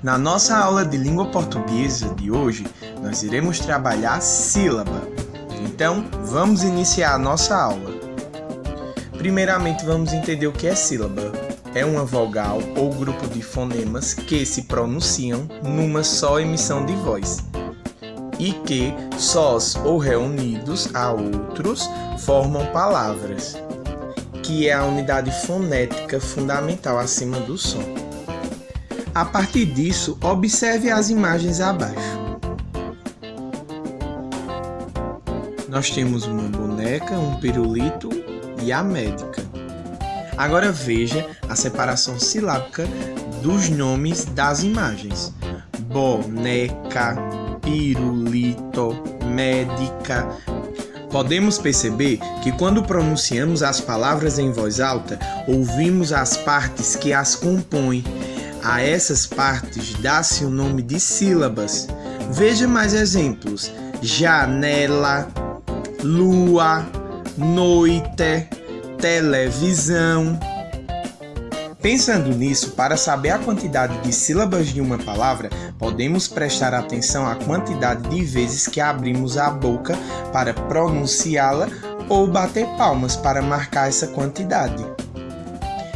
Na nossa aula de língua portuguesa de hoje, nós iremos trabalhar sílaba. Então, vamos iniciar a nossa aula. Primeiramente, vamos entender o que é sílaba. É uma vogal ou grupo de fonemas que se pronunciam numa só emissão de voz e que, sós ou reunidos a outros, formam palavras, que é a unidade fonética fundamental acima do som. A partir disso, observe as imagens abaixo. Nós temos uma boneca, um pirulito e a médica. Agora veja a separação silábica dos nomes das imagens. Boneca, pirulito, médica. Podemos perceber que quando pronunciamos as palavras em voz alta, ouvimos as partes que as compõem. A essas partes dá-se o nome de sílabas. Veja mais exemplos: janela, lua, noite, televisão. Pensando nisso, para saber a quantidade de sílabas de uma palavra, podemos prestar atenção à quantidade de vezes que abrimos a boca para pronunciá-la ou bater palmas para marcar essa quantidade.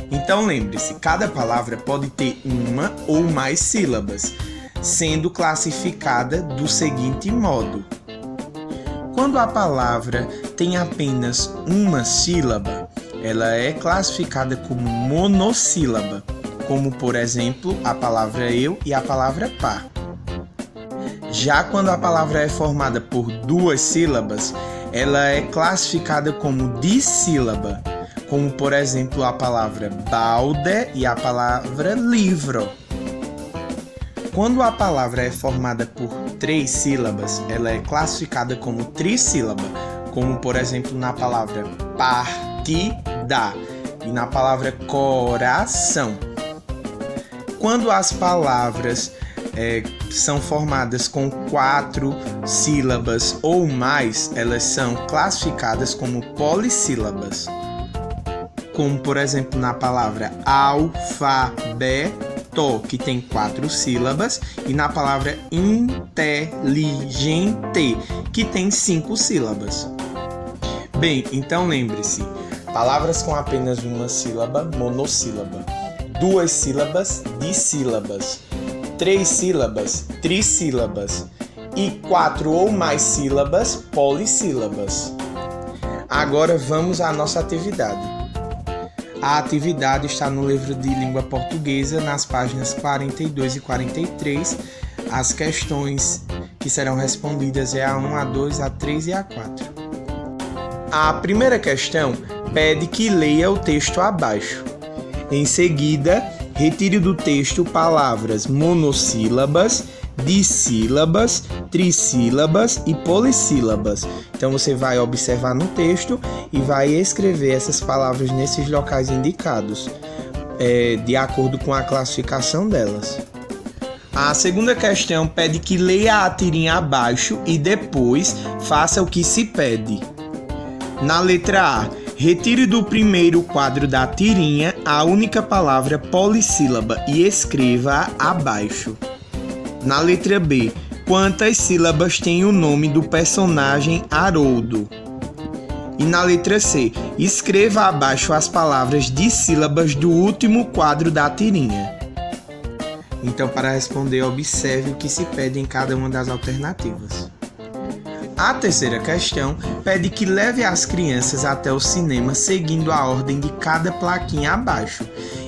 Então lembre-se, cada palavra pode ter uma ou mais sílabas, sendo classificada do seguinte modo. Quando a palavra tem apenas uma sílaba, ela é classificada como monossílaba, como por exemplo a palavra eu e a palavra pá. Já quando a palavra é formada por duas sílabas, ela é classificada como dissílaba, como por exemplo a palavra balde e a palavra livro. Quando a palavra é formada por três sílabas, ela é classificada como trissílaba, como por exemplo na palavra partida e na palavra coração. Quando as palavras são formadas com quatro sílabas ou mais, elas são classificadas como polissílabas, como por exemplo na palavra alfabeto, que tem quatro sílabas, e na palavra inteligente, que tem 5 sílabas. Bem, então lembre-se: palavras com apenas uma sílaba, monossílaba; duas sílabas, dissílabas; três sílabas, trissílabas; e 4 ou mais sílabas, polissílabas. Agora vamos à nossa atividade. A atividade está no livro de língua portuguesa, nas páginas 42 e 43. As questões que serão respondidas é a 1, a 2, a 3 e a 4. A primeira questão pede que leia o texto abaixo. Em seguida, retire do texto palavras monossílabas, dissílabas, trissílabas e polissílabas. Então você vai observar no texto e vai escrever essas palavras nesses locais indicados, de acordo com a classificação delas. A segunda questão pede que leia a tirinha abaixo e depois faça o que se pede. Na letra A, retire do primeiro quadro da tirinha a única palavra polissílaba e escreva-a abaixo. Na letra B, quantas sílabas tem o nome do personagem Haroldo? E na letra C, escreva abaixo as palavras dissílabas do último quadro da tirinha. Então, para responder, observe o que se pede em cada uma das alternativas. A terceira questão pede que leve as crianças até o cinema seguindo a ordem de cada plaquinha abaixo.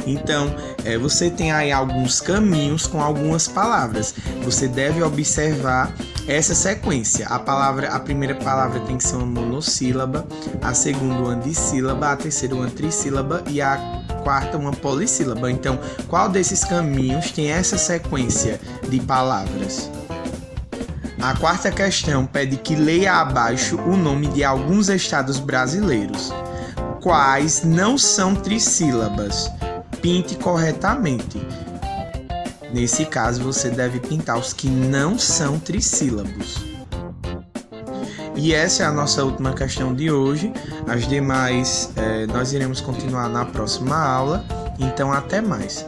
Então, você tem aí alguns caminhos com algumas palavras. Você deve observar essa sequência. A primeira palavra tem que ser uma monossílaba, a segunda uma dissílaba, a terceira uma trissílaba e a quarta uma polissílaba. Então, qual desses caminhos tem essa sequência de palavras? A quarta questão pede que leia abaixo o nome de alguns estados brasileiros. Quais não são trissílabas? Pinte corretamente. Nesse caso, você deve pintar os que não são trissílabos. E essa é a nossa última questão de hoje. As demais nós iremos continuar na próxima aula. Então, até mais.